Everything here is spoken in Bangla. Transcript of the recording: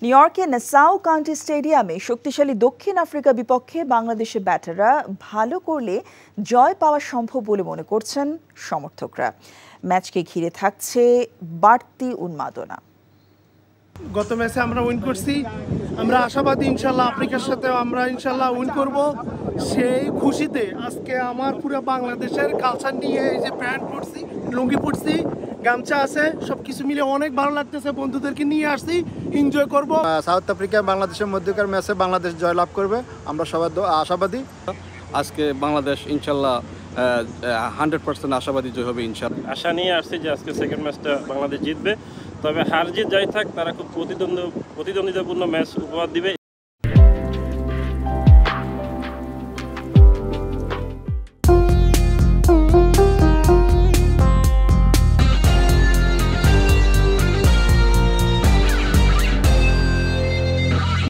নিউ ইয়র্কে নাসাউ কাউন্টি স্টেডিয়ামে শক্তিশালী দক্ষিণ আফ্রিকা বিপক্ষে বাংলাদেশের ব্যাটাররা ভালো করলে জয় পাওয়া সম্ভব বলে মনে করছেন সমর্থকরা। ম্যাচকে ঘিরে থাকছে বাড়তি উন্মাদনা। গত ম্যাচে আমরা উইন করছি, আমরা আশাবাদী ইনশাল্লাহ আফ্রিকার সাথে আমরা ইনশাল্লাহ উইন করব। সেই খুশিতে আজকে আমার পুরো বাংলাদেশের কালচার নিয়ে এই যে প্যান্ট পরছি, লুঙ্গি পরছি, গামছা আছে, সবকিছু মিলে অনেক ভালো লাগতেছে। বন্ধুদেরকে নিয়ে আসছি, এনজয় করব। সাউথ আফ্রিকা বাংলাদেশের মধ্যকার ম্যাচে বাংলাদেশ জয়লাভ করবে, আমরা সবাই আশাবাদী। আজকে বাংলাদেশ ইনশাল্লাহ 100% আশাবাদী জয় হবে ইনশাল্লাহ। আশা নিয়ে আসছি যে আজকে সেকেন্ড ম্যাচটা বাংলাদেশ জিতবে, তবে হার জিত যাই থাক তারা খুব প্রতিদ্বন্দ্বিতাপূর্ণ ম্যাচ উপহার দিবে।